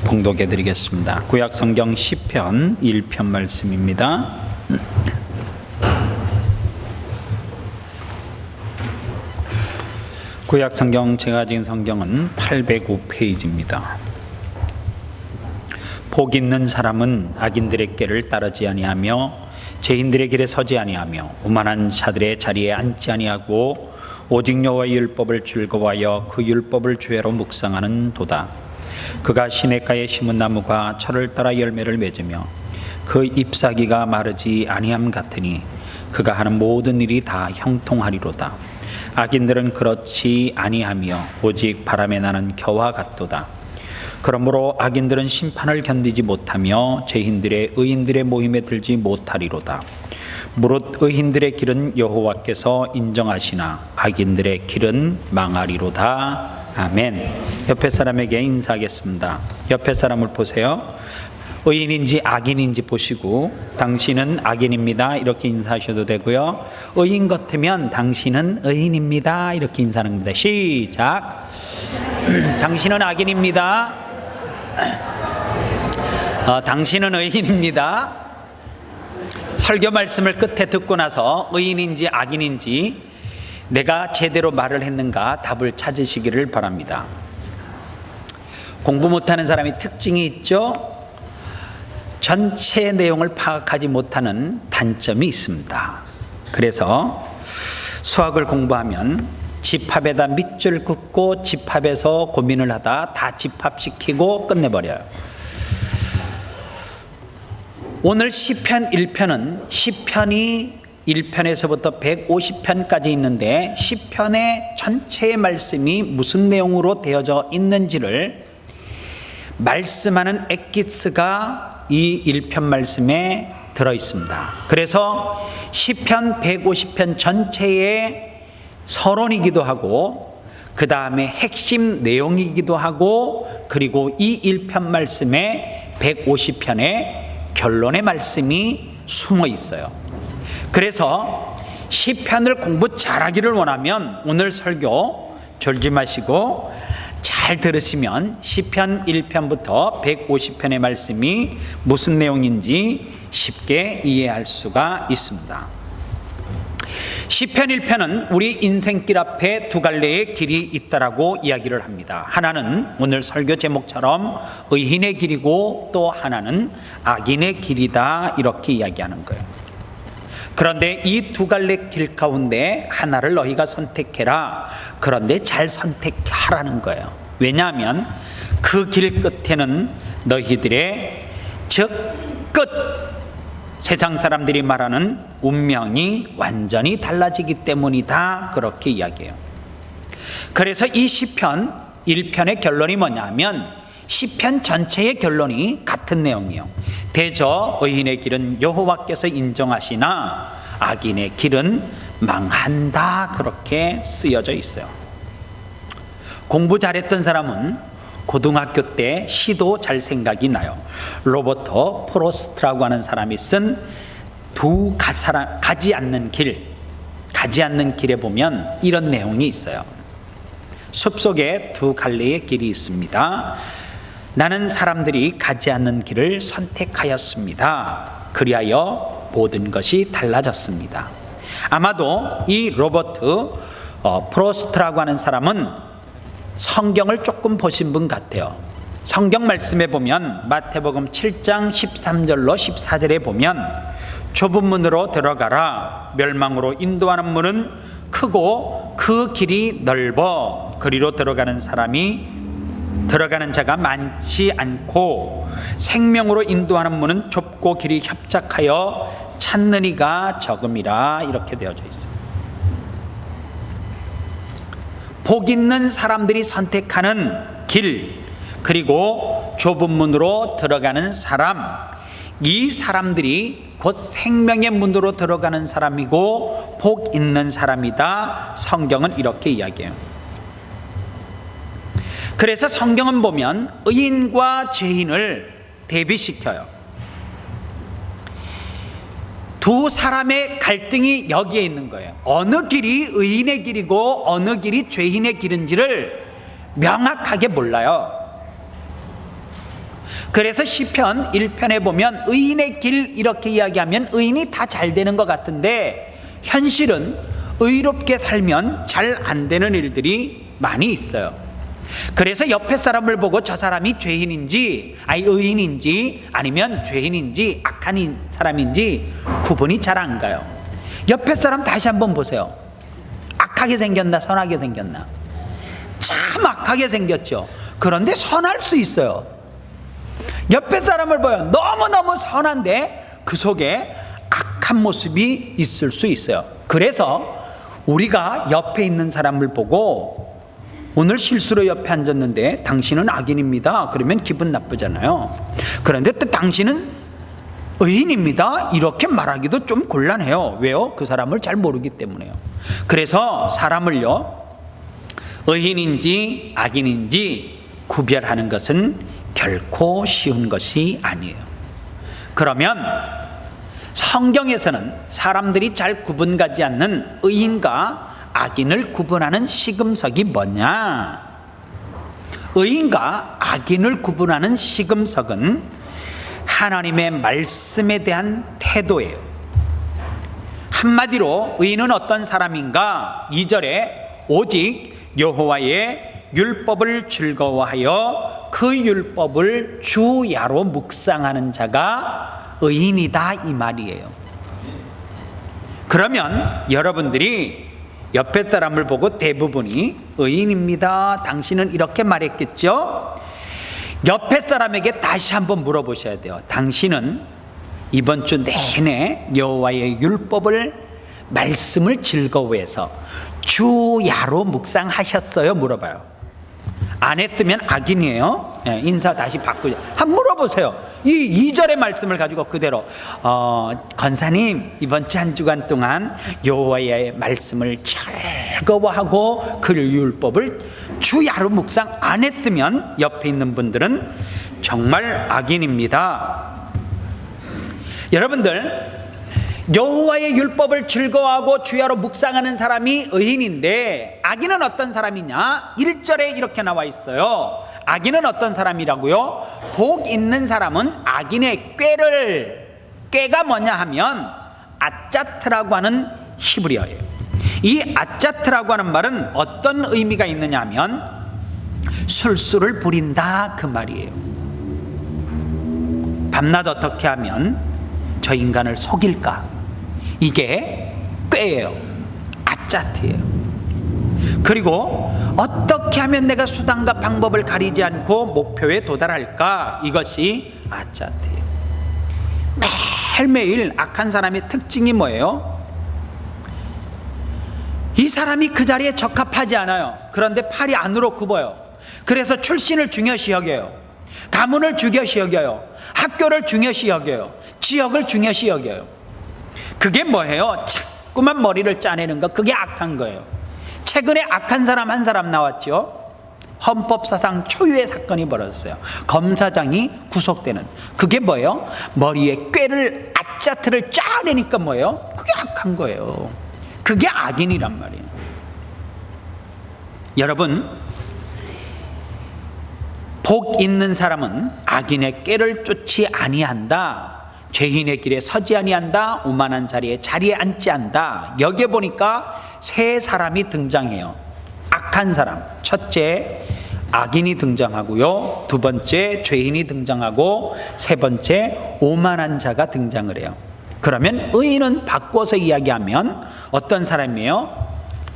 봉독해 드리겠습니다. 구약 성경 시편 1편 말씀입니다. 구약 성경 제가 가진 성경은 805페이지입니다. 복 있는 사람은 악인들의 길을 따르지 아니하며 죄인들의 길에 서지 아니하며 오만한 자들의 자리에 앉지 아니하고 오직 여호와의 율법을 즐거워하여 그 율법을 주야로 묵상하는 도다. 그가 시냇가에 심은 나무가 철을 따라 열매를 맺으며 그 잎사귀가 마르지 아니함 같으니 그가 하는 모든 일이 다 형통하리로다. 악인들은 그렇지 아니하며 오직 바람에 나는 겨와 같도다. 그러므로 악인들은 심판을 견디지 못하며 죄인들의 의인들의 모임에 들지 못하리로다. 무릇 의인들의 길은 여호와께서 인정하시나 악인들의 길은 망하리로다. 아멘. 옆에 사람에게 인사하겠습니다. 옆에 사람을 보세요. 의인인지 악인인지 보시고 당신은 악인입니다 이렇게 인사하셔도 되고요, 의인 같으면 당신은 의인입니다 이렇게 인사하는 겁니다. 시작. 당신은 악인입니다. 당신은 의인입니다. 설교 말씀을 끝에 듣고 나서 의인인지 악인인지 내가 제대로 말을 했는가 답을 찾으시기를 바랍니다. 공부 못하는 사람이 특징이 있죠. 전체 내용을 파악하지 못하는 단점이 있습니다. 그래서 수학을 공부하면 집합에다 밑줄 긋고 집합에서 고민을 하다 다 집합시키고 끝내버려요. 오늘 시편 1편은 시편이 1편에서부터 150편까지 있는데 시편의 전체의 말씀이 무슨 내용으로 되어져 있는지를 말씀하는 엑기스가 이 1편 말씀에 들어있습니다. 그래서 시편 150편 전체의 서론이기도 하고 그 다음에 핵심 내용이기도 하고 그리고 이 1편 말씀에 150편의 결론의 말씀이 숨어 있어요. 그래서 시편을 공부 잘하기를 원하면 오늘 설교 졸지 마시고 잘 들으시면 시편 1편부터 150편의 말씀이 무슨 내용인지 쉽게 이해할 수가 있습니다. 시편 1편은 우리 인생길 앞에 두 갈래의 길이 있다라고 이야기를 합니다. 하나는 오늘 설교 제목처럼 의인의 길이고 또 하나는 악인의 길이다 이렇게 이야기하는 거예요. 그런데 이 두 갈래 길 가운데 하나를 너희가 선택해라. 그런데 잘 선택하라는 거예요. 왜냐하면 그 길 끝에는 너희들의 즉 끝, 세상 사람들이 말하는 운명이 완전히 달라지기 때문이다 그렇게 이야기해요. 그래서 이 시편 1편의 결론이 뭐냐면 시편 전체의 결론이 같은 내용이에요. 대저 의인의 길은 여호와께서 인정하시나 악인의 길은 망한다 그렇게 쓰여져 있어요. 공부 잘했던 사람은 고등학교 때 시도 잘 생각이 나요. 로버트 프로스트라고 하는 사람이 쓴 가지 않는 길에 보면 이런 내용이 있어요. 숲속에 두 갈래의 길이 있습니다. 나는 사람들이 가지 않는 길을 선택하였습니다. 그리하여 모든 것이 달라졌습니다. 아마도 이 로버트 프로스트라고 하는 사람은 성경을 조금 보신 분 같아요. 성경 말씀에 보면 마태복음 7장 13절로 14절에 보면 좁은 문으로 들어가라. 멸망으로 인도하는 문은 크고 그 길이 넓어 그리로 들어가는 자가 많지 않고 생명으로 인도하는 문은 좁고 길이 협착하여 찾는 이가 적음이라 이렇게 되어져 있어요. 복 있는 사람들이 선택하는 길 그리고 좁은 문으로 들어가는 사람, 이 사람들이 곧 생명의 문으로 들어가는 사람이고 복 있는 사람이다 성경은 이렇게 이야기해요. 그래서 성경은 보면 의인과 죄인을 대비시켜요. 두 사람의 갈등이 여기에 있는 거예요. 어느 길이 의인의 길이고 어느 길이 죄인의 길인지를 명확하게 몰라요. 그래서 시편 1편에 보면 의인의 길 이렇게 이야기하면 의인이 다 잘 되는 것 같은데 현실은 의롭게 살면 잘 안 되는 일들이 많이 있어요. 그래서 옆에 사람을 보고 저 사람이 죄인인지 의인인지 아니면 죄인인지 악한 사람인지 구분이 잘 안 가요. 옆에 사람 다시 한번 보세요. 악하게 생겼나 선하게 생겼나? 참 악하게 생겼죠. 그런데 선할 수 있어요. 옆에 사람을 보여 너무너무 선한데 그 속에 악한 모습이 있을 수 있어요. 그래서 우리가 옆에 있는 사람을 보고 오늘 실수로 옆에 앉았는데 당신은 악인입니다 그러면 기분 나쁘잖아요. 그런데 또 당신은 의인입니다 이렇게 말하기도 좀 곤란해요. 왜요? 그 사람을 잘 모르기 때문에요. 그래서 사람을요 의인인지 악인인지 구별하는 것은 결코 쉬운 것이 아니에요. 그러면 성경에서는 사람들이 잘 구분가지 않는 의인과 악인을 구분하는 시금석이 뭐냐? 의인과 악인을 구분하는 시금석은 하나님의 말씀에 대한 태도예요. 한마디로 의인은 어떤 사람인가? 2절에 오직 여호와의 율법을 즐거워하여 그 율법을 주야로 묵상하는 자가 의인이다 이 말이에요. 그러면 여러분들이 옆에 사람을 보고 대부분이 의인입니다 당신은 이렇게 말했겠죠? 옆에 사람에게 다시 한번 물어보셔야 돼요. 당신은 이번 주 내내 여호와의 율법을 말씀을 즐거워해서 주야로 묵상하셨어요? 물어봐요. 안 했으면 악인이에요. 인사 다시 바꾸죠. 한번 물어보세요. 이 2절의 말씀을 가지고 그대로 권사님 이번 주 한 주간 동안 여호와의 말씀을 즐거워하고 그 율법을 주야로 묵상 안 했으면 옆에 있는 분들은 정말 악인입니다. 여러분들 여호와의 율법을 즐거워하고 주야로 묵상하는 사람이 의인인데 악인은 어떤 사람이냐? 1절에 이렇게 나와 있어요. 악인은 어떤 사람이라고요? 복 있는 사람은 악인의 꾀가 뭐냐 하면 아짜트라고 하는 히브리어예요. 이 아짜트라고 하는 말은 어떤 의미가 있느냐 하면 술수를 부린다 그 말이에요. 밤낮 어떻게 하면 저 인간을 속일까? 이게 꾀예요. 아짜트예요. 그리고 어떻게 하면 내가 수단과 방법을 가리지 않고 목표에 도달할까? 이것이 아짜트예요. 매일매일 악한 사람의 특징이 뭐예요? 이 사람이 그 자리에 적합하지 않아요. 그런데 팔이 안으로 굽어요. 그래서 출신을 중요시 여겨요. 가문을 중요시 여겨요. 학교를 중요시 여겨요. 지역을 중요시 여겨요. 그게 뭐예요? 자꾸만 머리를 짜내는 거. 그게 악한 거예요. 최근에 악한 사람 한 사람 나왔죠. 헌법사상 초유의 사건이 벌어졌어요. 검사장이 구속되는. 그게 뭐예요? 머리에 꾀를 아짜트를 짜내니까 뭐예요? 그게 악한 거예요. 그게 악인이란 말이에요. 여러분, 복 있는 사람은 악인의 꾀를 쫓지 아니한다. 죄인의 길에 서지 아니한다. 오만한 자리에 앉지 않다. 여기에 보니까 세 사람이 등장해요. 악한 사람, 첫째 악인이 등장하고요, 두 번째 죄인이 등장하고 세 번째 오만한 자가 등장을 해요. 그러면 의인은 바꿔서 이야기하면 어떤 사람이에요?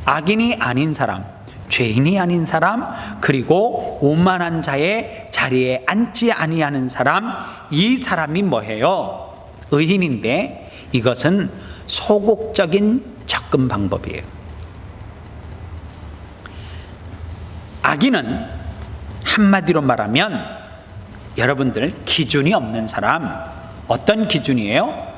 악인이 아닌 사람, 죄인이 아닌 사람, 그리고 오만한 자의 자리에 앉지 아니하는 사람. 이 사람이 뭐예요? 의인인데 이것은 소극적인 접근 방법이에요. 악인은 한마디로 말하면 여러분들 기준이 없는 사람. 어떤 기준이에요?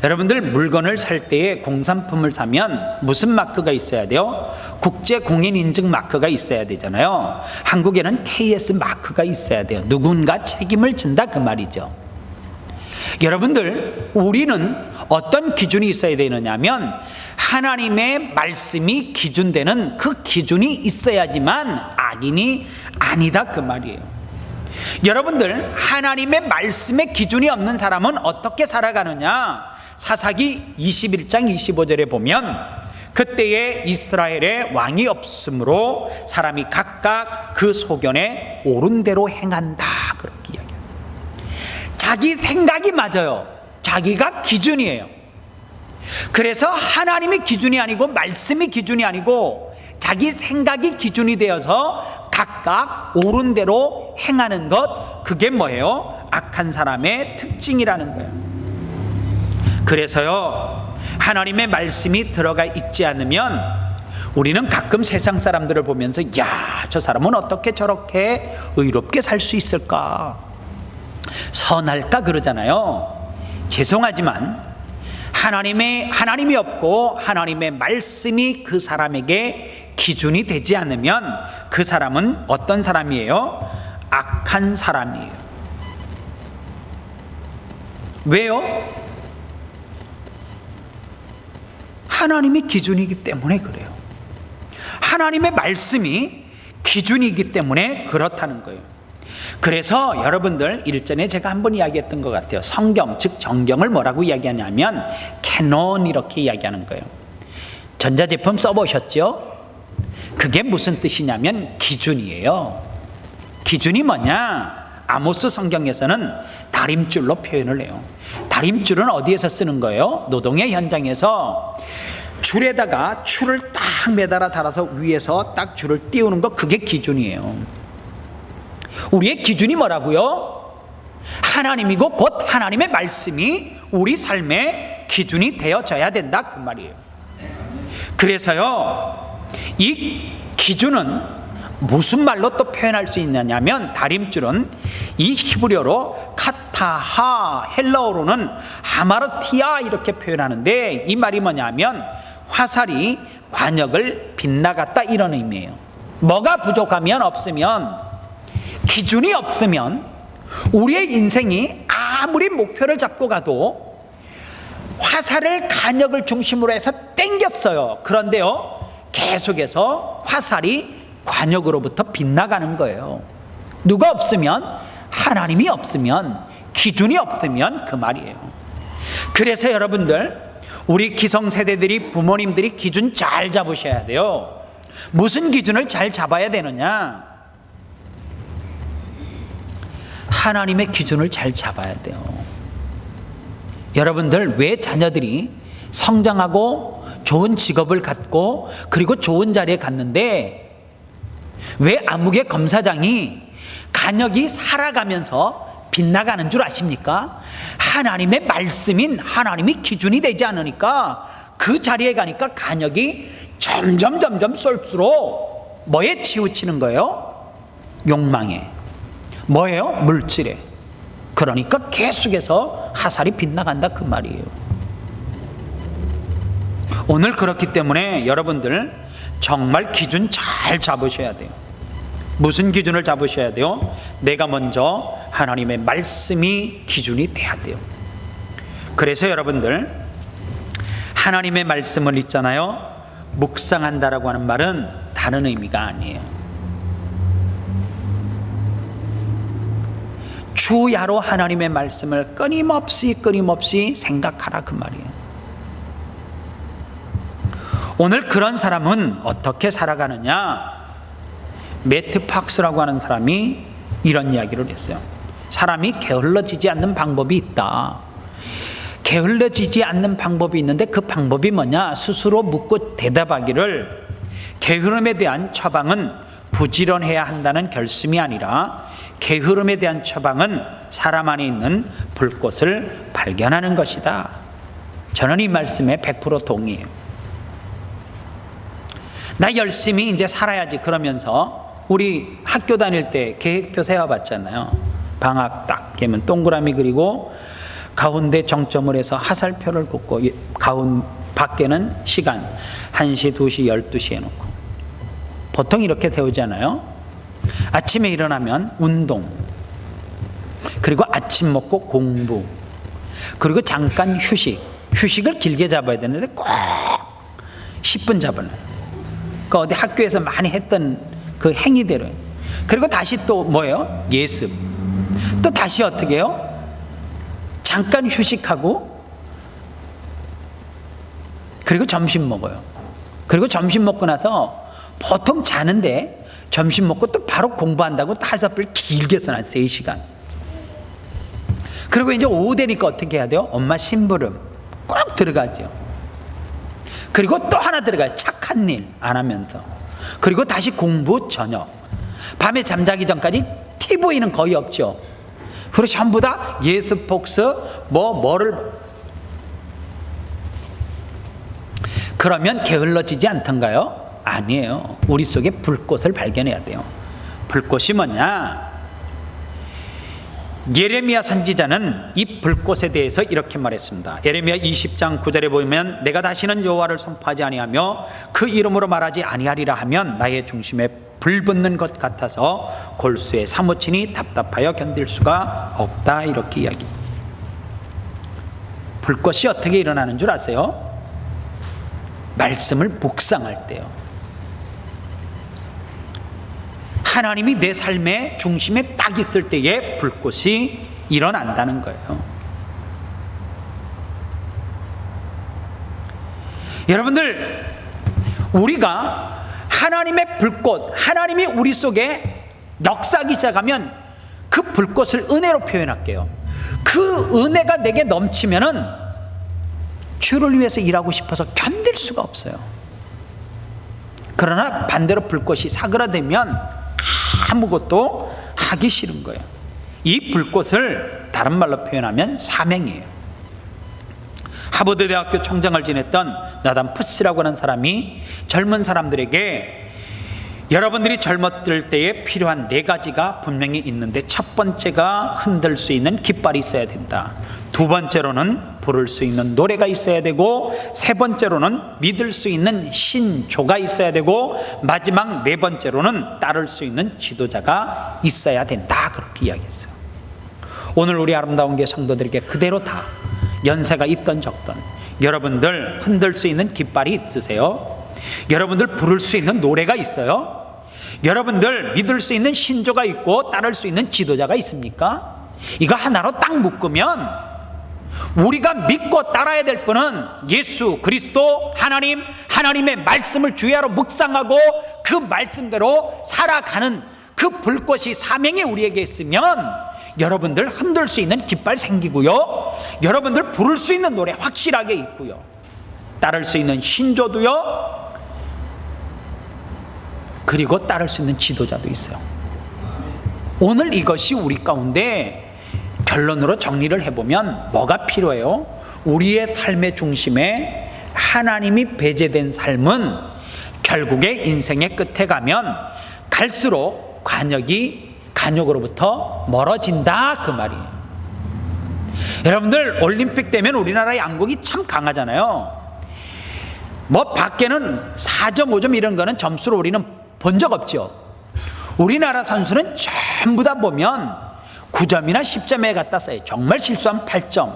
여러분들 물건을 살 때에 공산품을 사면 무슨 마크가 있어야 돼요? 국제 공인 인증 마크가 있어야 되잖아요. 한국에는 KS 마크가 있어야 돼요. 누군가 책임을 진다 그 말이죠. 여러분들, 우리는 어떤 기준이 있어야 되느냐면 하나님의 말씀이 기준되는 그 기준이 있어야지만 악인이 아니다 그 말이에요. 여러분들, 하나님의 말씀의 기준이 없는 사람은 어떻게 살아가느냐? 사사기 21장 25절에 보면 그때에 이스라엘에 왕이 없으므로 사람이 각각 그 소견에 옳은 대로 행한다, 그렇게 이야기해요. 자기 생각이 맞아요. 자기가 기준이에요. 그래서 하나님이 기준이 아니고 말씀이 기준이 아니고 자기 생각이 기준이 되어서 각각 옳은 대로 행하는 것, 그게 뭐예요? 악한 사람의 특징이라는 거예요. 그래서요, 하나님의 말씀이 들어가 있지 않으면 우리는 가끔 세상 사람들을 보면서 야, 저 사람은 어떻게 저렇게 의롭게 살 수 있을까, 선할까 그러잖아요. 죄송하지만 하나님이 없고 하나님의 말씀이 그 사람에게 기준이 되지 않으면 그 사람은 어떤 사람이에요? 악한 사람이에요. 왜요? 하나님이 기준이기 때문에 그래요. 하나님의 말씀이 기준이기 때문에 그렇다는 거예요. 그래서 여러분들, 일전에 제가 한번 이야기했던 것 같아요. 성경, 즉 정경을 뭐라고 이야기하냐면 캐논, 이렇게 이야기하는 거예요. 전자제품 써보셨죠? 그게 무슨 뜻이냐면 기준이에요. 기준이 뭐냐? 아모스 성경에서는 다림줄로 표현을 해요. 다림줄은 어디에서 쓰는 거예요? 노동의 현장에서 줄에다가 줄을 딱 매달아 달아서 위에서 딱 줄을 띄우는 거, 그게 기준이에요. 우리의 기준이 뭐라고요? 하나님이고 곧 하나님의 말씀이 우리 삶의 기준이 되어져야 된다, 그 말이에요. 그래서요, 이 기준은 무슨 말로 또 표현할 수 있느냐면, 다림줄은 이 히브리어로 카타하, 헬라어로는 하마르티아, 이렇게 표현하는데 이 말이 뭐냐면 화살이 관역을 빗나갔다, 이런 의미예요. 뭐가 부족하면, 없으면, 기준이 없으면 우리의 인생이 아무리 목표를 잡고 가도 화살을 간역을 중심으로 해서 땡겼어요. 그런데요, 계속해서 화살이 관역으로부터 빗나가는 거예요. 누가 없으면, 하나님이 없으면, 기준이 없으면 그 말이에요. 그래서 여러분들, 우리 기성세대들이, 부모님들이 기준 잘 잡으셔야 돼요. 무슨 기준을 잘 잡아야 되느냐? 하나님의 기준을 잘 잡아야 돼요. 여러분들, 왜 자녀들이 성장하고 좋은 직업을 갖고 그리고 좋은 자리에 갔는데 왜 암흑의 검사장이 간역이 살아가면서 빗나가는 줄 아십니까? 하나님의 말씀인 하나님이 기준이 되지 않으니까 그 자리에 가니까 간역이 점점 쏠수록 뭐에 치우치는 거예요? 욕망에. 뭐예요? 물질에. 그러니까 계속해서 화살이 빗나간다, 그 말이에요. 오늘 그렇기 때문에 여러분들 정말 기준 잘 잡으셔야 돼요. 무슨 기준을 잡으셔야 돼요? 내가 먼저 하나님의 말씀이 기준이 돼야 돼요. 그래서 여러분들, 하나님의 말씀을 있잖아요, 묵상한다라고 하는 말은 다른 의미가 아니에요. 주야로 하나님의 말씀을 끊임없이 생각하라, 그 말이에요. 오늘 그런 사람은 어떻게 살아가느냐? 매트 박스라고 하는 사람이 이런 이야기를 했어요. 사람이 게을러지지 않는 방법이 있다. 게을러지지 않는 방법이 있는데 그 방법이 뭐냐? 스스로 묻고 대답하기를, 게으름에 대한 처방은 부지런해야 한다는 결심이 아니라 게으름에 대한 처방은 사람 안에 있는 불꽃을 발견하는 것이다. 저는 이 말씀에 100% 동의해요. 나 열심히 이제 살아야지 그러면서 우리 학교 다닐 때 계획표 세워봤잖아요. 방학 딱 되면 동그라미 그리고 가운데 정점을 해서 하살표를 긋고 가운 밖에는 시간 1시, 2시, 12시에 놓고 보통 이렇게 세우잖아요. 아침에 일어나면 운동, 그리고 아침 먹고 공부, 그리고 잠깐 휴식을 길게 잡아야 되는데 꼭 10분 잡아요. 그 어디 학교에서 많이 했던 그 행위대로. 그리고 다시 또 뭐예요? 예습. 또 다시 어떻게 해요? 잠깐 휴식하고 그리고 점심 먹어요. 그리고 점심 먹고 나서 보통 자는데 점심 먹고 또 바로 공부한다고 하룻밤을 길게 써놔요. 3시간. 그리고 이제 오후 되니까 어떻게 해야 돼요? 엄마 심부름 꼭 들어가죠. 그리고 또 하나 들어가요. 착한 일 안 하면서. 그리고 다시 공부 저녁. 밤에 잠자기 전까지 TV는 거의 없죠. 그리고 전부 다 예스 폭스 뭐를 그러면 게을러지지 않던가요? 아니에요. 우리 속에 불꽃을 발견해야 돼요. 불꽃이 뭐냐? 예레미야 선지자는 이 불꽃에 대해서 이렇게 말했습니다. 예레미야 20장 9절에 보면 내가 다시는 여호와를 선포하지 아니하며 그 이름으로 말하지 아니하리라 하면 나의 중심에 불 붙는 것 같아서 골수에 사무치니 답답하여 견딜 수가 없다. 이렇게 이야기. 불꽃이 어떻게 일어나는 줄 아세요? 말씀을 묵상할 때요. 하나님이 내 삶의 중심에 딱 있을 때에 불꽃이 일어난다는 거예요. 여러분들, 우리가 하나님의 불꽃, 하나님이 우리 속에 역사하기 시작하면 그 불꽃을 은혜로 표현할게요. 그 은혜가 내게 넘치면은 주를 위해서 일하고 싶어서 견딜 수가 없어요. 그러나 반대로 불꽃이 사그라들면 아무것도 하기 싫은 거예요. 이 불꽃을 다른 말로 표현하면 사명이에요. 하버드 대학교 총장을 지냈던 나단 푸시라고 하는 사람이 젊은 사람들에게 여러분들이 젊었을 때에 필요한 4가지가 분명히 있는데, 첫 번째가 흔들 수 있는 깃발이 있어야 된다. 두 번째로는 부를 수 있는 노래가 있어야 되고, 세 번째로는 믿을 수 있는 신조가 있어야 되고, 마지막 4번째로는 따를 수 있는 지도자가 있어야 된다. 그렇게 이야기했어요. 오늘 우리 아름다운 교회 성도들에게 그대로 다 연세가 있던 적던 여러분들 흔들 수 있는 깃발이 있으세요? 여러분들 부를 수 있는 노래가 있어요? 여러분들 믿을 수 있는 신조가 있고 따를 수 있는 지도자가 있습니까? 이거 하나로 딱 묶으면 우리가 믿고 따라야 될 분은 예수 그리스도 하나님, 하나님의 말씀을 주야로 묵상하고 그 말씀대로 살아가는 그 불꽃이 사명이 우리에게 있으면 여러분들 흔들 수 있는 깃발 생기고요, 여러분들 부를 수 있는 노래 확실하게 있고요, 따를 수 있는 신조도요, 그리고 따를 수 있는 지도자도 있어요. 오늘 이것이 우리 가운데 결론으로 정리를 해보면 뭐가 필요해요? 우리의 삶의 중심에 하나님이 배제된 삶은 결국에 인생의 끝에 가면 갈수록 간욕으로부터 멀어진다, 그 말이에요. 여러분들 올림픽 되면 우리나라 양국이 참 강하잖아요. 뭐 밖에는 4점 5점 이런 거는 점수로 우리는 본 적 없죠. 우리나라 선수는 전부 다 보면 9점이나 10점에 갖다 써요. 정말 실수하면 8점.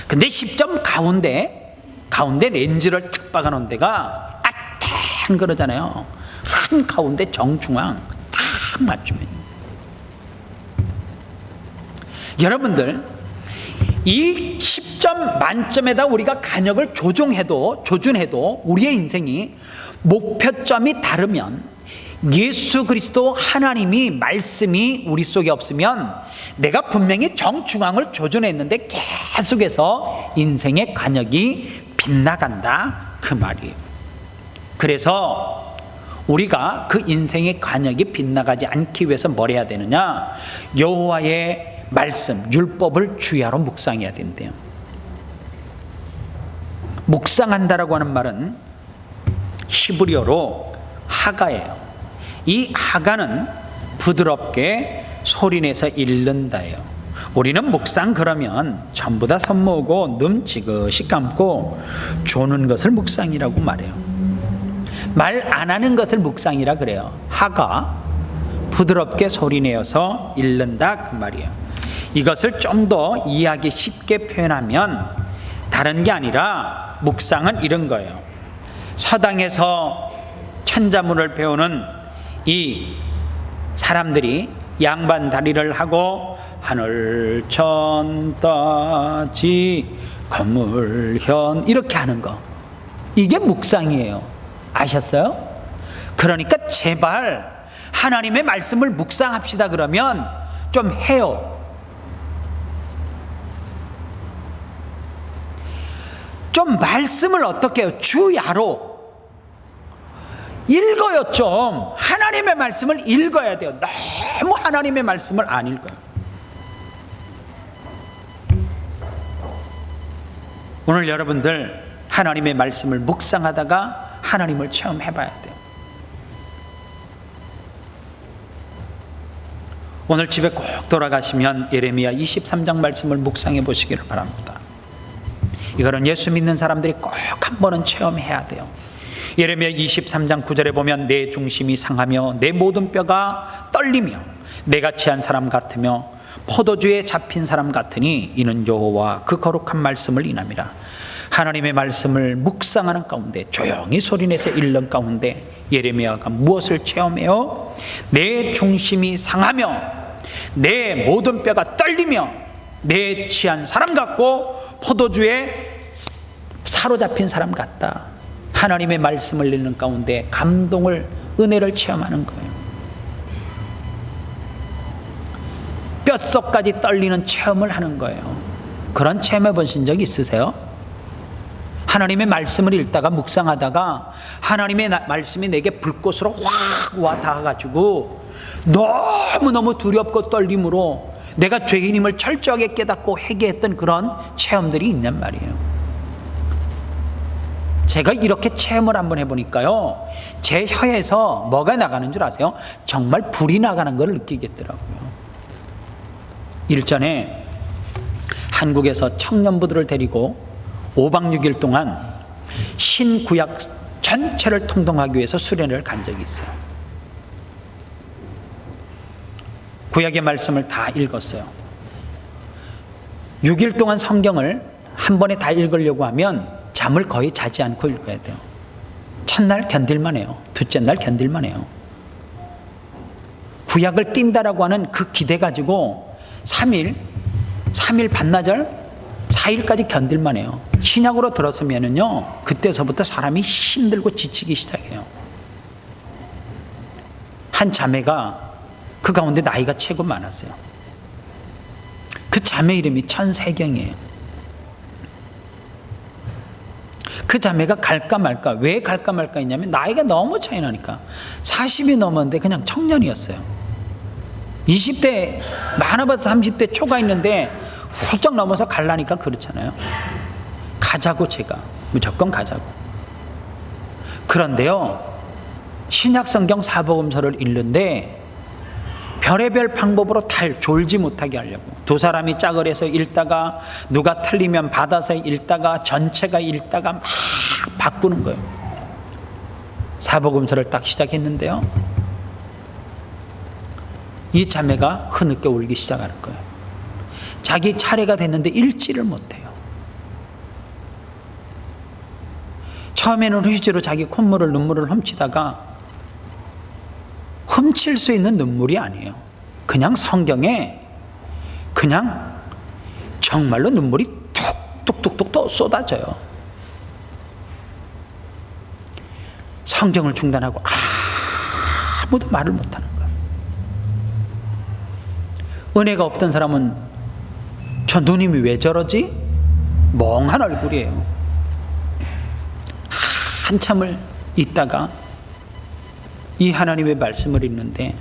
근데 10점 가운데 렌즈를 탁 박아놓은 데가 딱 그러잖아요. 한 가운데 정중앙 딱 맞추면. 여러분들, 이 10점 만점에다 우리가 간역을 조준해도 우리의 인생이 목표점이 다르면, 예수 그리스도 하나님이 말씀이 우리 속에 없으면 내가 분명히 정중앙을 조준했는데 계속해서 인생의 간역이 빗나간다, 그 말이에요. 그래서 우리가 그 인생의 간역이 빗나가지 않기 위해서 뭘 해야 되느냐? 여호와의 말씀, 율법을 주야로 묵상해야 된대요. 묵상한다라고 하는 말은 히브리어로 하가예요. 이 하가는 부드럽게 소리내서 읽는다예요. 우리는 묵상 그러면 전부 다 손 모으고 눈 지그시 감고 조는 것을 묵상이라고 말해요. 말 안 하는 것을 묵상이라 그래요. 하가, 부드럽게 소리내어서 읽는다, 그 말이에요. 이것을 좀 더 이해하기 쉽게 표현하면 다른 게 아니라 묵상은 이런 거예요. 서당에서 천자문을 배우는 이 사람들이 양반 다리를 하고 하늘 천 따지 건물현 이렇게 하는 거, 이게 묵상이에요. 아셨어요? 그러니까 제발 하나님의 말씀을 묵상합시다. 그러면 좀 해요. 좀 말씀을 어떻게 해요? 주야로 읽어요. 좀 하나님의 말씀을 읽어야 돼요. 너무 하나님의 말씀을 안 읽어요. 오늘 여러분들 하나님의 말씀을 묵상하다가 하나님을 체험해봐야 돼요. 오늘 집에 꼭 돌아가시면 예레미야 23장 말씀을 묵상해 보시기를 바랍니다. 이거는 예수 믿는 사람들이 꼭 한 번은 체험해야 돼요. 예레미야 23장 9절에 보면 내 중심이 상하며 내 모든 뼈가 떨리며 내가 취한 사람 같으며 포도주에 잡힌 사람 같으니 이는 여호와 그 거룩한 말씀을 인함이라. 하나님의 말씀을 묵상하는 가운데 조용히 소리내서 읽는 가운데 예레미야가 무엇을 체험해요? 내 중심이 상하며 내 모든 뼈가 떨리며 내 취한 사람 같고 포도주에 사로잡힌 사람 같다. 하나님의 말씀을 읽는 가운데 감동을, 은혜를 체험하는 거예요. 뼛속까지 떨리는 체험을 하는 거예요. 그런 체험해 보신 적 있으세요? 하나님의 말씀을 읽다가 묵상하다가 하나님의 말씀이 내게 불꽃으로 확 와 닿아가지고 너무너무 두렵고 떨림으로 내가 죄인임을 철저하게 깨닫고 회개했던 그런 체험들이 있단 말이에요. 제가 이렇게 체험을 한번 해보니까요, 제 혀에서 뭐가 나가는 줄 아세요? 정말 불이 나가는 걸 느끼겠더라고요. 일전에 한국에서 청년부들을 데리고 5박 6일 동안 신구약 전체를 통독하기 위해서 수련을 간 적이 있어요. 구약의 말씀을 다 읽었어요. 6일 동안 성경을 한 번에 다 읽으려고 하면 잠을 거의 자지 않고 읽어야 돼요. 첫날 견딜만 해요. 둘째 날 견딜만 해요. 구약을 띈다라고 하는 그 기대 가지고 3일 반나절 4일까지 견딜만 해요. 신약으로 들어서면은요, 그때서부터 사람이 힘들고 지치기 시작해요. 한 자매가 그 가운데 나이가 최고 많았어요. 그 자매 이름이 천세경이에요. 그 자매가 갈까 말까. 왜 갈까 말까 했냐면 나이가 너무 차이 나니까. 40이 넘었는데 그냥 청년이었어요. 20대 많아봐도 30대 초가 있는데 훌쩍 넘어서 갈라니까 그렇잖아요. 가자고, 제가 무조건 가자고. 그런데요, 신약성경 사복음서를 읽는데 별의별 방법으로 다 졸지 못하게 하려고, 두 사람이 짝을 해서 읽다가 누가 틀리면 받아서 읽다가 전체가 읽다가 막 바꾸는 거예요. 사복음서를 딱 시작했는데요, 이 자매가 흐느껴 울기 시작하는 거예요. 자기 차례가 됐는데 읽지를 못해요. 처음에는 휴지로 자기 콧물을, 눈물을 훔치다가, 훔칠 수 있는 눈물이 아니에요. 그냥 성경에 그냥 정말로 눈물이 툭툭툭툭 쏟아져요. 성경을 중단하고 아무도 말을 못하는 거예요. 은혜가 없던 사람은 저 누님이 왜 저러지? 멍한 얼굴이에요. 한참을 있다가 이 하나님의 말씀을 읽는데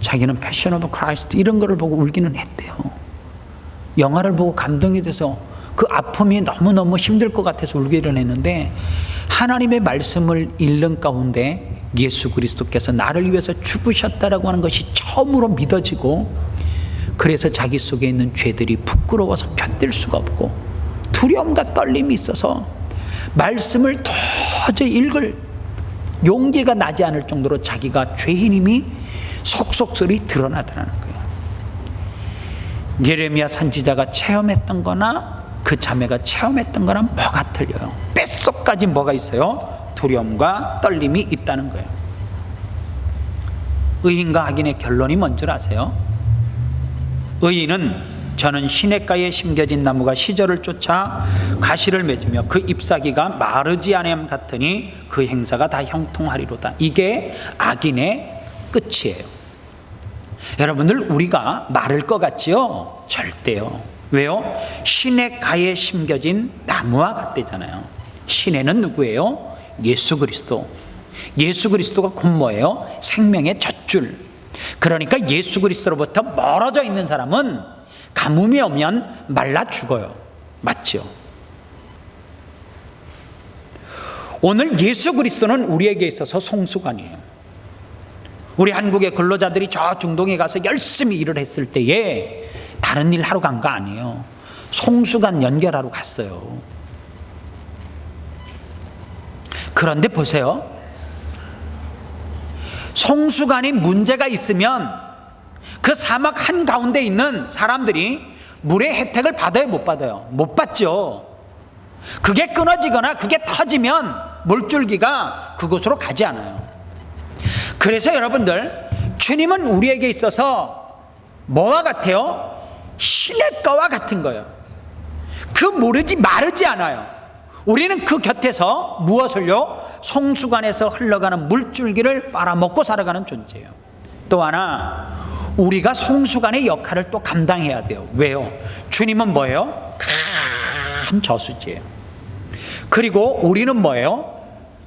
자기는 패션 오브 크라이스트 이런 거를 보고 울기는 했대요. 영화를 보고 감동이 돼서 그 아픔이 너무너무 힘들 것 같아서 울기는 했는데, 하나님의 말씀을 읽는 가운데 예수 그리스도께서 나를 위해서 죽으셨다라고 하는 것이 처음으로 믿어지고, 그래서 자기 속에 있는 죄들이 부끄러워서 곁들 수가 없고 두려움과 떨림이 있어서 말씀을 도저히 읽을 용기가 나지 않을 정도로 자기가 죄인임이 속속들이 드러나더라는 거예요. 예레미야 선지자가 체험했던 거나 그 자매가 체험했던 거랑 뭐가 틀려요? 뼛속까지 뭐가 있어요? 두려움과 떨림이 있다는 거예요. 의인과 악인의 결론이 뭔 줄 아세요? 의인은 저는 시냇가에 심겨진 나무가 시절을 쫓아 가시를 맺으며 그 잎사귀가 마르지 아니함 같으니 그 행사가 다 형통하리로다. 이게 악인의 끝이에요. 여러분들, 우리가 마를 것 같지요? 절대요. 왜요? 시냇가에 심겨진 나무와 같대잖아요. 시냇는 누구예요? 예수 그리스도. 예수 그리스도가 곧 뭐예요? 생명의 젖줄. 그러니까 예수 그리스도로부터 멀어져 있는 사람은 가뭄이 오면 말라 죽어요. 맞죠? 오늘 예수 그리스도는 우리에게 있어서 송수관이에요. 우리 한국의 근로자들이 저 중동에 가서 열심히 일을 했을 때에 다른 일 하러 간 거 아니에요. 송수관 연결하러 갔어요. 그런데 보세요. 송수관이 문제가 있으면 그 사막 한가운데 있는 사람들이 물의 혜택을 받아요, 못 받아요? 못 받죠. 그게 끊어지거나 그게 터지면 물줄기가 그곳으로 가지 않아요. 그래서 여러분들, 주님은 우리에게 있어서 뭐와 같아요? 시냇가와 같은 거예요. 그 물이 마르지 않아요. 우리는 그 곁에서 무엇을요? 송수관에서 흘러가는 물줄기를 빨아먹고 살아가는 존재예요. 또 하나, 우리가 송수관의 역할을 또 감당해야 돼요. 왜요? 주님은 뭐예요? 큰 저수지예요. 그리고 우리는 뭐예요?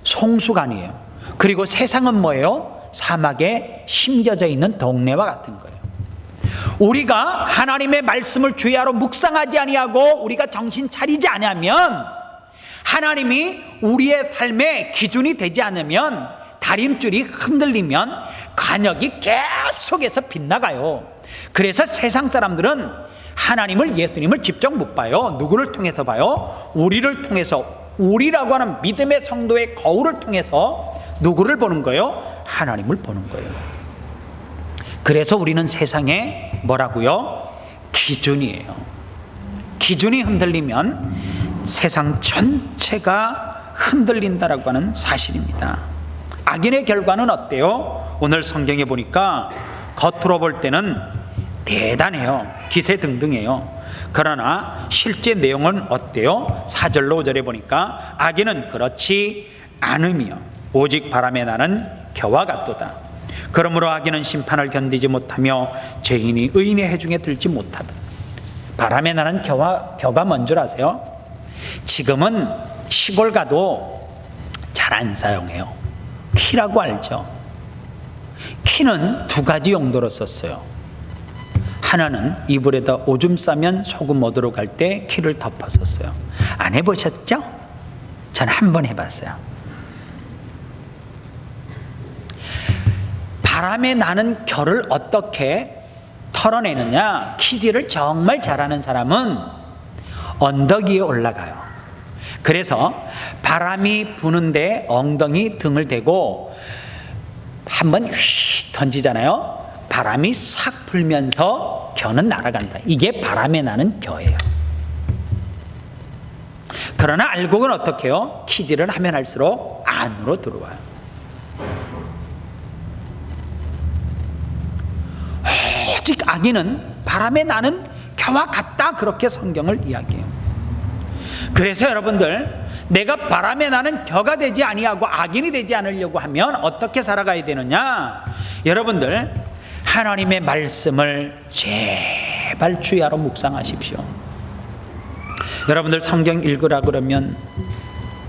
송수관이에요. 그리고 세상은 뭐예요? 사막에 심겨져 있는 동네와 같은 거예요. 우리가 하나님의 말씀을 주야로 묵상하지 아니하고 우리가 정신 차리지 않으면, 하나님이 우리의 삶의 기준이 되지 않으면, 다림줄이 흔들리면 관역이 계속해서 빗나가요. 그래서 세상 사람들은 하나님을, 예수님을 직접 못 봐요. 누구를 통해서 봐요? 우리를 통해서, 우리라고 하는 믿음의 성도의 거울을 통해서 누구를 보는 거예요? 하나님을 보는 거예요. 그래서 우리는 세상에 뭐라고요? 기준이에요. 기준이 흔들리면 세상 전체가 흔들린다라고 하는 사실입니다. 악인의 결과는 어때요? 오늘 성경에 보니까 겉으로 볼 때는 대단해요. 기세등등해요. 그러나 실제 내용은 어때요? 4절로 5절에 보니까 악인은 그렇지 않으며 오직 바람에 나는 겨와 같도다. 그러므로 악인은 심판을 견디지 못하며 죄인이 의인의 해중에 들지 못하다. 바람에 나는 겨가 뭔 줄 아세요? 지금은 시골 가도 잘 안 사용해요. 키라고 알죠? 키는 두 가지 용도로 썼어요. 하나는 이불에다 오줌 싸면 소금 얻으러 갈 때 키를 덮어 썼어요. 안 해보셨죠? 저는 한 번 해봤어요. 바람에 나는 겨를 어떻게 털어내느냐, 키질을 정말 잘하는 사람은 언덕 위에 올라가요. 그래서 바람이 부는데 엉덩이 등을 대고 한번 휙 던지잖아요. 바람이 싹 불면서 겨는 날아간다. 이게 바람에 나는 겨예요. 그러나 알곡은 어떻게 해요? 키질을 하면 할수록 안으로 들어와요. 오직 악인은 바람에 나는 겨와 같다, 그렇게 성경을 이야기해요. 그래서 여러분들, 내가 바람에 나는 겨가 되지 아니하고 악인이 되지 않으려고 하면 어떻게 살아가야 되느냐? 여러분들, 하나님의 말씀을 제발 주야로 묵상하십시오. 여러분들 성경 읽으라 그러면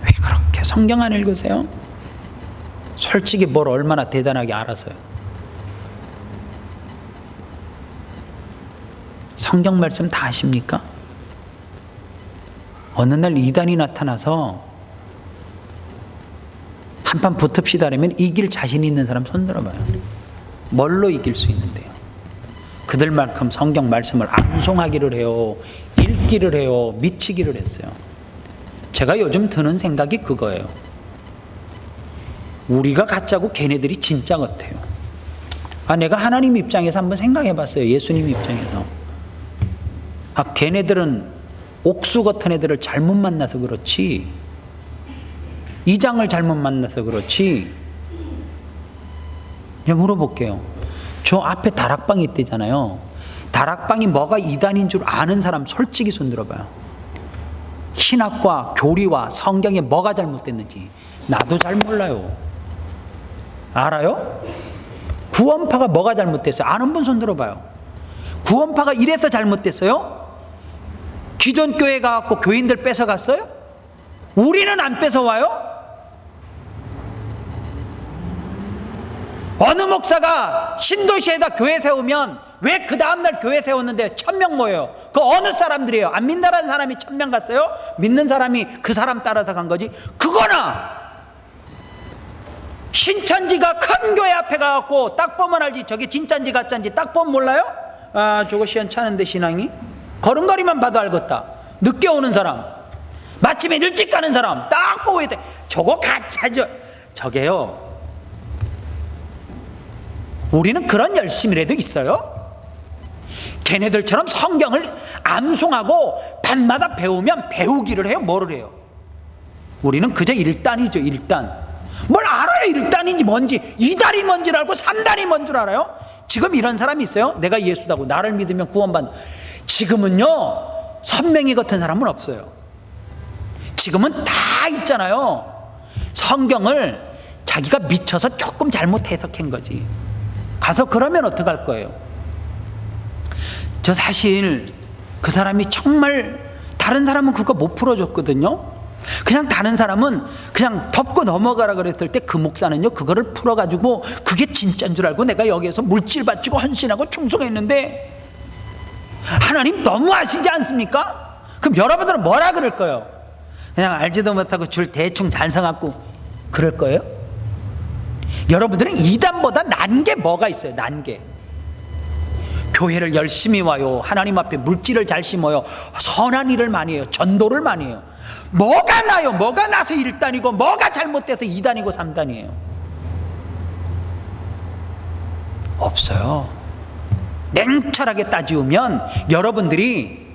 왜 그렇게 성경 안 읽으세요? 솔직히 뭘 얼마나 대단하게 알아서요. 성경 말씀 다 아십니까? 어느 날 이단이 나타나서 한판 붙읍시다 그러면 이길 자신 있는 사람 손 들어봐요. 뭘로 이길 수 있는데요? 그들만큼 성경 말씀을 암송하기를 해요, 읽기를 해요, 미치기를 했어요. 제가 요즘 드는 생각이 그거예요. 우리가 가짜고 걔네들이 진짜 같아요. 내가 하나님 입장에서 한번 생각해 봤어요. 예수님 입장에서. 걔네들은 옥수 같은 애들을 잘못 만나서 그렇지, 이장을 잘못 만나서 그렇지. 이제 물어볼게요. 저 앞에 다락방이 있대잖아요. 다락방이 뭐가 이단인 줄 아는 사람 솔직히 손 들어봐요. 신학과 교리와 성경에 뭐가 잘못됐는지 나도 잘 몰라요. 알아요? 구원파가 뭐가 잘못됐어요? 아는 분 손 들어봐요. 구원파가 이래서 잘못됐어요? 기존 교회 가갖고 교인들 뺏어갔어요? 우리는 안 뺏어와요? 어느 목사가 신도시에다 교회 세우면 왜 그 다음날 교회 세웠는데 1000명 모여요? 그 어느 사람들이에요? 안 믿는다는 사람이 1000명 갔어요? 믿는 사람이 그 사람 따라서 간 거지? 그거나 신천지가 큰 교회 앞에 가갖고 딱 보면 알지 저게 진짠지 가짠지 딱 보면 몰라요? 아 저거 시원찮은데 신앙이? 걸음걸이만 봐도 알겠다. 늦게 오는 사람, 마침에 일찍 가는 사람 딱 보고 있대. 저거 가짜죠. 저게요, 우리는 그런 열심이라도 있어요? 걔네들처럼 성경을 암송하고 밤마다 배우면 배우기를 해요? 뭐를 해요? 우리는 그저 1단이죠. 1단. 뭘 알아요? 1단인지 뭔지. 2단이 뭔지 알고 3단이 뭔 줄 알아요? 지금 이런 사람이 있어요? 내가 예수다고 나를 믿으면 구원받는. 지금은요 선명이 같은 사람은 없어요. 지금은 다 있잖아요. 성경을 자기가 미쳐서 조금 잘못 해석한 거지. 가서 그러면 어떡할 거예요? 저 사실 그 사람이 정말 다른 사람은 그거 못 풀어줬거든요. 그냥 다른 사람은 그냥 덮고 넘어가라 그랬을 때 그 목사는요 그거를 풀어가지고 그게 진짜인 줄 알고 내가 여기에서 물질 바치고 헌신하고 충성했는데, 하나님 너무 아시지 않습니까? 그럼 여러분들은 뭐라 그럴 거예요? 그냥 알지도 못하고 줄 대충 잘 서갖고 그럴 거예요? 여러분들은 이단보다 난 게 뭐가 있어요? 난 게. 교회를 열심히 와요. 하나님 앞에 물질을 잘 심어요. 선한 일을 많이 해요. 전도를 많이 해요. 뭐가 나요? 뭐가 나서 1단이고 뭐가 잘못돼서 2단이고 3단이에요? 없어요. 냉철하게 따지면 여러분들이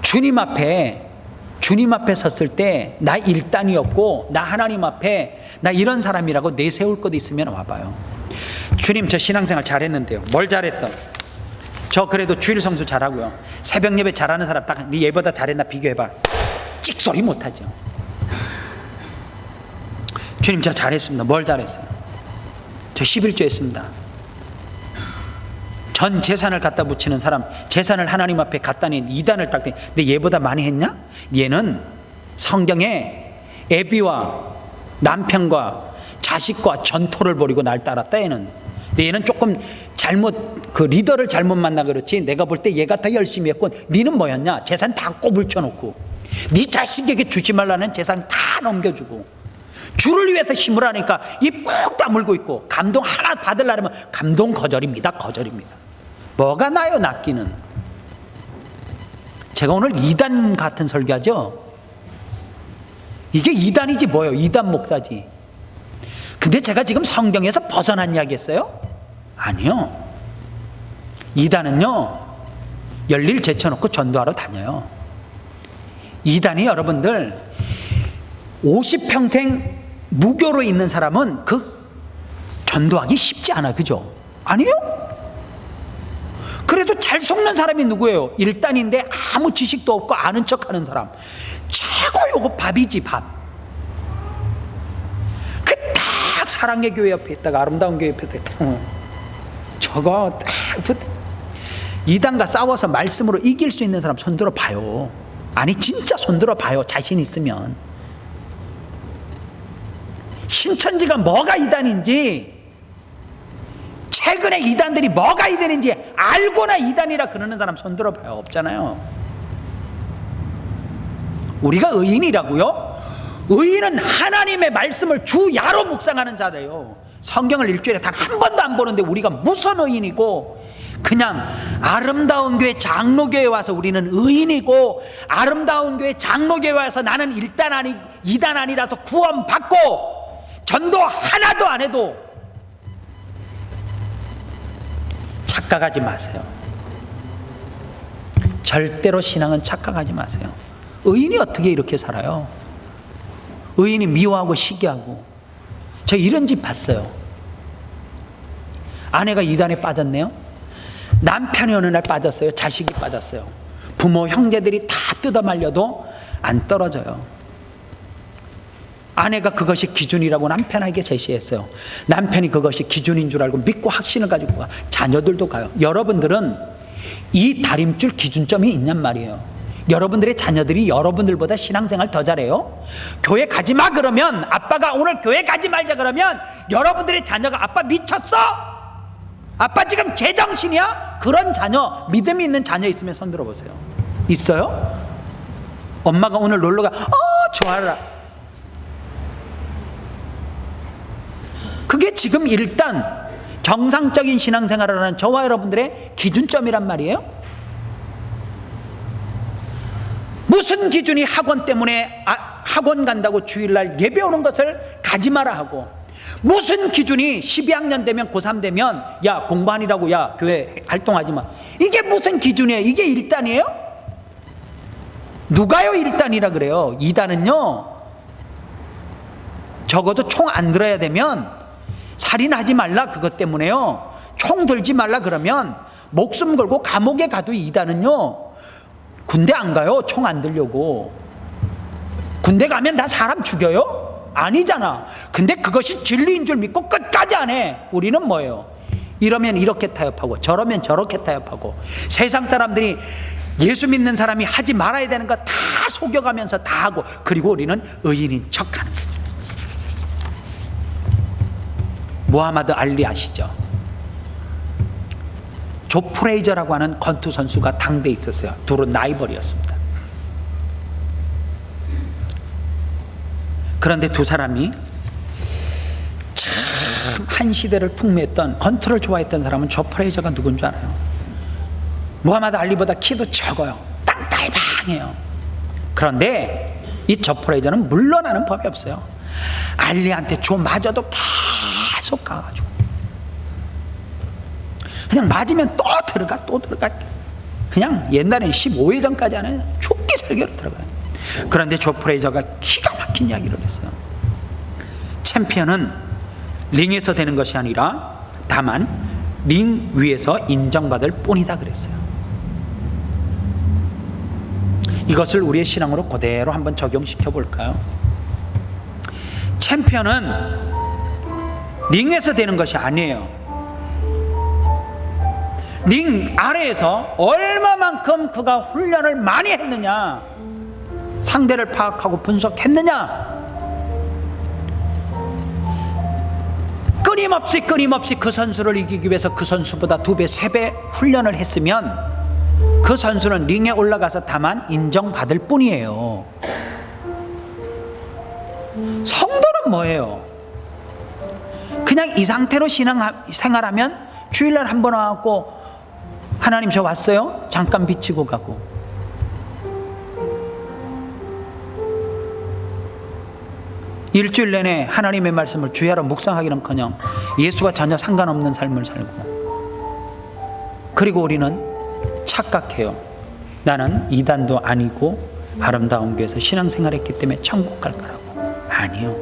주님 앞에 섰을 때 나 1단이었고 나 하나님 앞에 나 이런 사람이라고 내세울 것 있으면 와봐요. 주님 저 신앙생활 잘했는데요. 뭘 잘했어? 저 그래도 주일 성수 잘하고요. 새벽 예배 잘하는 사람 딱 네 얘보다 잘했나 비교해봐. 찍소리 못하죠. 주님 저 잘했습니다. 뭘 잘했어요? 저 11조 했습니다. 전 재산을 갖다 붙이는 사람, 재산을 하나님 앞에 갖다 낸 2단을 딱 대. 근데 얘보다 많이 했냐? 얘는 성경에 애비와 남편과 자식과 전토를 벌이고 날 따랐다. 얘는. 근데 얘는 조금 잘못, 그 리더를 잘못 만나 그렇지. 내가 볼 때 얘가 더 열심히 했고, 니는 뭐였냐? 재산 다 꼬불쳐놓고 네 자식에게 주지 말라는 재산 다 넘겨주고 주를 위해서 힘을 하니까 입 꾹 다물고 있고, 감동 하나 받으려면 감동 거절입니다. 거절입니다. 뭐가 나요? 낫기는. 제가 오늘 2단 같은 설교하죠. 이게 2단이지 뭐예요? 2단 목사지. 근데 제가 지금 성경에서 벗어난 이야기 했어요? 아니요. 2단은요 열일 제쳐놓고 전도하러 다녀요. 2단이 여러분들 50평생 무교로 있는 사람은 그 전도하기 쉽지 않아요. 그죠? 아니요? 그래도 잘 속는 사람이 누구예요? 1단인데 아무 지식도 없고 아는 척하는 사람. 최고 요거 밥이지 밥. 그 딱 사랑의 교회 옆에 있다가 아름다운 교회 옆에 있다가 저거 딱 2단과 싸워서 말씀으로 이길 수 있는 사람 손들어 봐요. 아니 진짜 손들어 봐요. 자신 있으면. 신천지가 뭐가 2단인지, 최근에 2단들이 뭐가 2단인지 알고나 2단이라 그러는 사람 손들어 봐요. 없잖아요. 우리가 의인이라고요? 의인은 하나님의 말씀을 주야로 묵상하는 자예요. 성경을 일주일에 단 한 번도 안 보는데 우리가 무슨 의인이고, 그냥 아름다운 교회 장로교회 와서 우리는 의인이고, 아름다운 교회 장로교회 와서 나는 1단 아니 2단 아니라서 구원받고 전도 하나도 안 해도 착각하지 마세요. 절대로 신앙은 착각하지 마세요. 의인이 어떻게 이렇게 살아요? 의인이 미워하고 시기하고. 저 이런 집 봤어요. 아내가 2단에 빠졌네요. 남편이 어느 날 빠졌어요. 자식이 빠졌어요. 부모 형제들이 다 뜯어 말려도 안 떨어져요. 아내가 그것이 기준이라고 남편에게 제시했어요. 남편이 그것이 기준인 줄 알고 믿고 확신을 가지고 가. 자녀들도 가요. 여러분들은 이 다림줄 기준점이 있냔 말이에요. 여러분들의 자녀들이 여러분들보다 신앙생활 더 잘해요. 교회 가지 마 그러면, 아빠가 오늘 교회 가지 말자 그러면 여러분들의 자녀가 아빠 미쳤어? 아빠 지금 제정신이야? 그런 자녀, 믿음이 있는 자녀 있으면 손 들어보세요. 있어요? 엄마가 오늘 놀러가, 좋아라. 그게 지금 일단 정상적인 신앙생활을 하는 저와 여러분들의 기준점이란 말이에요. 무슨 기준이 학원 때문에 학원 간다고 주일날 예배 오는 것을 가지 마라 하고, 무슨 기준이 12학년 되면 고3 되면 야 공부하니라고 야 교회 활동하지 마, 이게 무슨 기준이에요? 이게 1단이에요? 누가요 1단이라 그래요? 2단은요 적어도 총 안 들어야 되면, 살인하지 말라 그것 때문에요 총 들지 말라 그러면 목숨 걸고 감옥에 가도 2단은요 군대 안 가요. 총 안 들려고. 군대 가면 다 사람 죽여요? 아니잖아. 근데 그것이 진리인 줄 믿고 끝까지 안 해. 우리는 뭐예요? 이러면 이렇게 타협하고 저러면 저렇게 타협하고, 세상 사람들이 예수 믿는 사람이 하지 말아야 되는 거 다 속여가면서 다 하고, 그리고 우리는 의인인 척하는 거죠. 무하마드 알리 아시죠? 조 프레이저라고 하는 권투 선수가 당대에 있었어요. 둘은 라이벌이었습니다. 그런데 두 사람이 참 한 시대를 풍미했던, 권투를 좋아했던 사람은 조 프레이저가 누군 줄 알아요? 무하마드 알리보다 키도 적어요. 땅딸방해요. 그런데 이 조 프레이저는 물러나는 법이 없어요. 알리한테 조 맞아도 계속 가가지고 그냥 맞으면 또 들어가, 또 들어가. 그냥 옛날에는 15회전까지 하는 죽기 살기로 들어가요. 그런데 조 프레이저가 기가 막힌 이야기를 했어요. 챔피언은 링에서 되는 것이 아니라 다만 링 위에서 인정받을 뿐이다 그랬어요. 이것을 우리의 신앙으로 그대로 한번 적용시켜 볼까요? 챔피언은 링에서 되는 것이 아니에요. 링 아래에서 얼마만큼 그가 훈련을 많이 했느냐, 상대를 파악하고 분석했느냐, 끊임없이 그 선수를 이기기 위해서 그 선수보다 2배, 3배 훈련을 했으면 그 선수는 링에 올라가서 다만 인정받을 뿐이에요. 성도는 뭐예요? 그냥 이 상태로 신앙생활하면 주일날 한 번 와갖고 하나님 저 왔어요? 잠깐 비치고 가고, 일주일 내내 하나님의 말씀을 주야로 묵상하기는커녕 예수와 전혀 상관없는 삶을 살고, 그리고 우리는 착각해요. 나는 이단도 아니고 아름다운 교회에서 신앙생활했기 때문에 천국 갈 거라고. 아니요.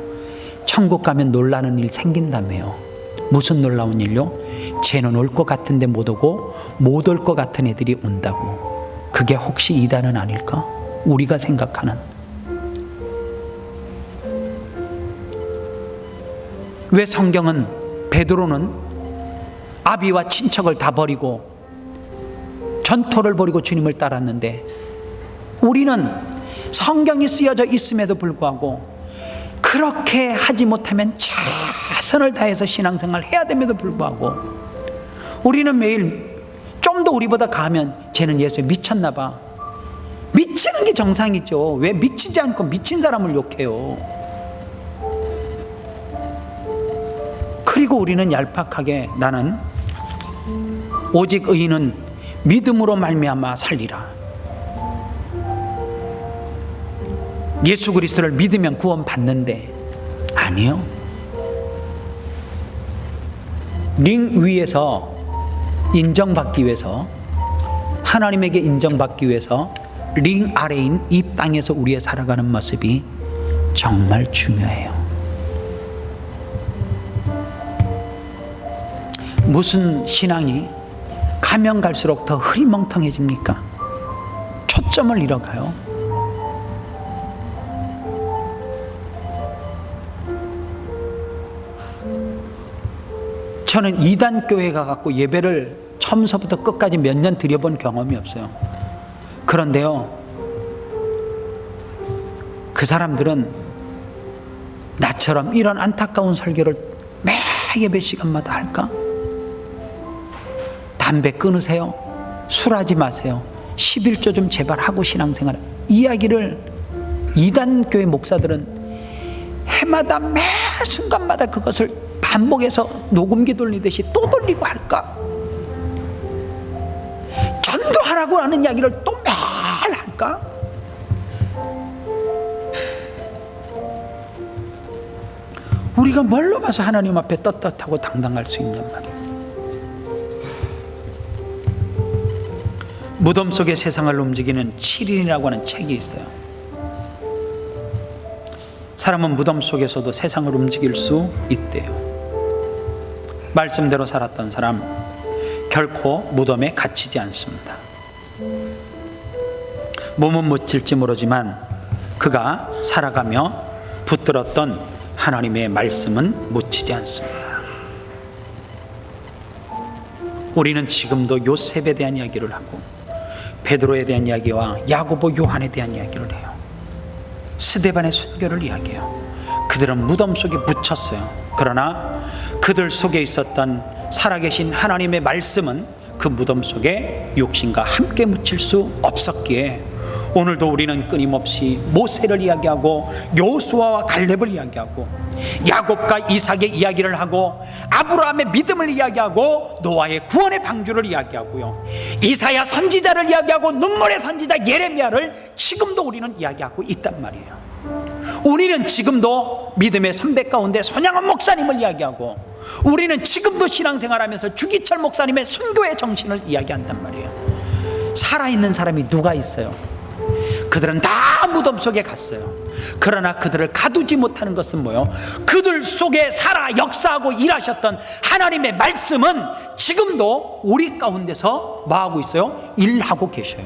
천국 가면 놀라는 일 생긴다며요. 무슨 놀라운 일요? 쟤는 올 것 같은데 못 오고 못 올 것 같은 애들이 온다고. 그게 혹시 이단은 아닐까? 우리가 생각하는. 왜 성경은, 베드로는 아비와 친척을 다 버리고 전토를 벌이고 주님을 따랐는데, 우리는 성경이 쓰여져 있음에도 불구하고 그렇게 하지 못하면 최선을 다해서 신앙생활을 해야 됨에도 불구하고 우리는 매일 좀 더 우리보다 가면 쟤는 예수에 미쳤나 봐. 미치는 게 정상이죠. 왜 미치지 않고 미친 사람을 욕해요? 그리고 우리는 얄팍하게 나는 오직 의인은 믿음으로 말미암아 살리라. 예수 그리스도를 믿으면 구원 받는데, 아니요. 링 위에서 인정받기 위해서, 하나님에게 인정받기 위해서 링 아래인 이 땅에서 우리의 살아가는 모습이 정말 중요해요. 무슨 신앙이 가면 갈수록 더 흐리멍텅해집니까? 초점을 잃어가요. 저는 2단 교회 가갖고 예배를 처음서부터 끝까지 몇 년 드려본 경험이 없어요. 그런데요, 그 사람들은 나처럼 이런 안타까운 설교를 매 예배 시간마다 할까? 담배 끊으세요. 술하지 마세요. 11조 좀 제발 하고 신앙생활. 이야기를 2단 교회 목사들은 해마다 매 순간마다 그것을 반복해서 녹음기 돌리듯이 또 돌리고 할까? 전도하라고 하는 이야기를 또 매일 할까? 우리가 뭘로 봐서 하나님 앞에 떳떳하고 당당할 수 있냔 말이에요. 무덤 속의 세상을 움직이는 7인이라고 하는 책이 있어요. 사람은 무덤 속에서도 세상을 움직일 수 있대요. 말씀대로 살았던 사람 결코 무덤에 갇히지 않습니다. 몸은 묻힐지 모르지만 그가 살아가며 붙들었던 하나님의 말씀은 묻히지 않습니다. 우리는 지금도 요셉에 대한 이야기를 하고 베드로에 대한 이야기와 야고보, 요한에 대한 이야기를 해요. 스데반의 순교를 이야기해요. 그들은 무덤 속에 묻혔어요. 그러나 그들 속에 있었던 살아계신 하나님의 말씀은 그 무덤 속에 육신과 함께 묻힐 수 없었기에 오늘도 우리는 끊임없이 모세를 이야기하고 여호수아와 갈렙을 이야기하고 야곱과 이삭의 이야기를 하고 아브라함의 믿음을 이야기하고 노아의 구원의 방주를 이야기하고요, 이사야 선지자를 이야기하고 눈물의 선지자 예레미야를 지금도 우리는 이야기하고 있단 말이에요. 우리는 지금도 믿음의 선배 가운데 손양원 목사님을 이야기하고 우리는 지금도 신앙생활하면서 주기철 목사님의 순교의 정신을 이야기한단 말이에요. 살아있는 사람이 누가 있어요? 그들은 다 무덤 속에 갔어요. 그러나 그들을 가두지 못하는 것은 뭐예요? 그들 속에 살아 역사하고 일하셨던 하나님의 말씀은 지금도 우리 가운데서 뭐하고 있어요? 일하고 계셔요.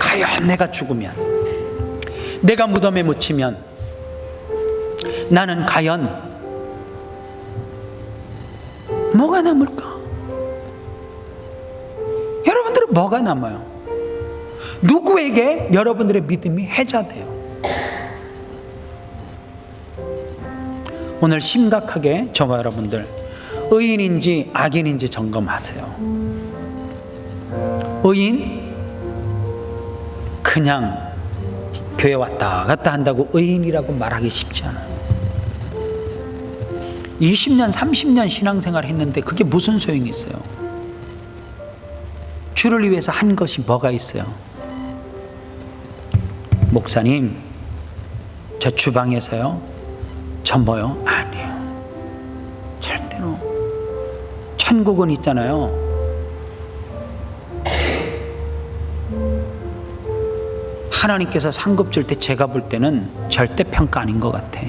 과연 내가 죽으면, 내가 무덤에 묻히면 나는 과연 뭐가 남을까? 여러분들은 뭐가 남아요? 누구에게 여러분들의 믿음이 해자돼요? 오늘 심각하게 저와 여러분들 의인인지 악인인지 점검하세요. 의인? 그냥 교회 왔다 갔다 한다고 의인이라고 말하기 쉽지 않아요. 20년 30년 신앙생활 했는데 그게 무슨 소용이 있어요? 주를 위해서 한 것이 뭐가 있어요? 목사님, 저 주방에서요, 저 뭐요? 아니에요. 절대로. 천국은 있잖아요. 하나님께서 상급 줄 때 제가 볼 때는 절대 평가 아닌 것 같아.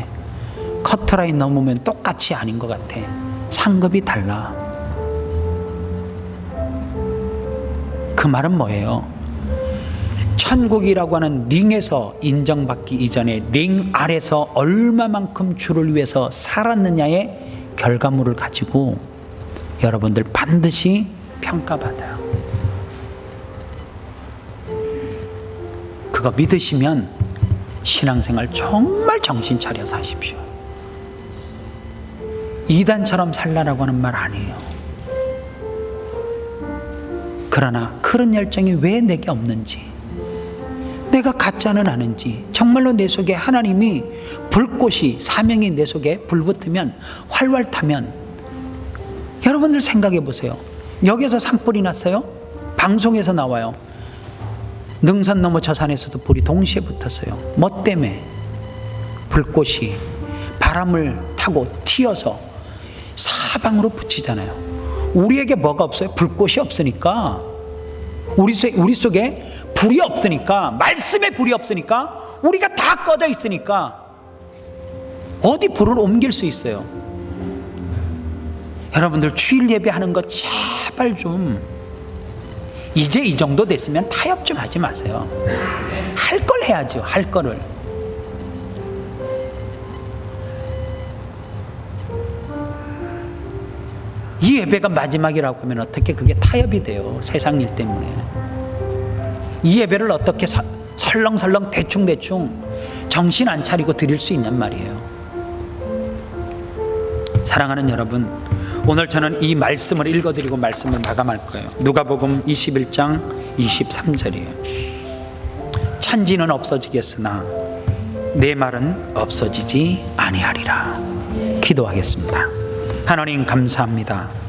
커트라인 넘으면 똑같이 아닌 것 같아. 상급이 달라. 그 말은 뭐예요? 천국이라고 하는 링에서 인정받기 이전에 링 아래서 얼마만큼 주를 위해서 살았느냐의 결과물을 가지고 여러분들 반드시 평가받아요. 그거 믿으시면 신앙생활 정말 정신 차려 사십시오. 이단처럼 살라라고 하는 말 아니에요. 그러나 그런 열정이 왜 내게 없는지, 내가 가짜는 아는지, 정말로 내 속에 하나님이 불꽃이, 사명이 내 속에 불붙으면, 활활 타면, 여러분들 생각해 보세요. 여기서 산불이 났어요? 방송에서 나와요. 능선 너머 저 산에서도 불이 동시에 붙었어요. 뭐 때문에? 불꽃이 바람을 타고 튀어서 사방으로 붙이잖아요. 우리에게 뭐가 없어요? 불꽃이 없으니까, 우리 속에 불이 없으니까, 말씀에 불이 없으니까, 우리가 다 꺼져 있으니까 어디 불을 옮길 수 있어요? 여러분들 주일 예배하는 거 제발 좀 이제 이 정도 됐으면 타협 좀 하지 마세요. 할 걸 해야죠. 할 거를. 이 예배가 마지막이라고 하면 어떻게 그게 타협이 돼요? 세상 일 때문에. 이 예배를 어떻게 설렁설렁 대충대충 정신 안 차리고 드릴 수 있냔 말이에요. 사랑하는 여러분, 오늘 저는 이 말씀을 읽어드리고 말씀을 마감할 거예요. 누가복음 21장 23절이에요. 천지는 없어지겠으나 내 말은 없어지지 아니하리라. 기도하겠습니다. 하나님 감사합니다.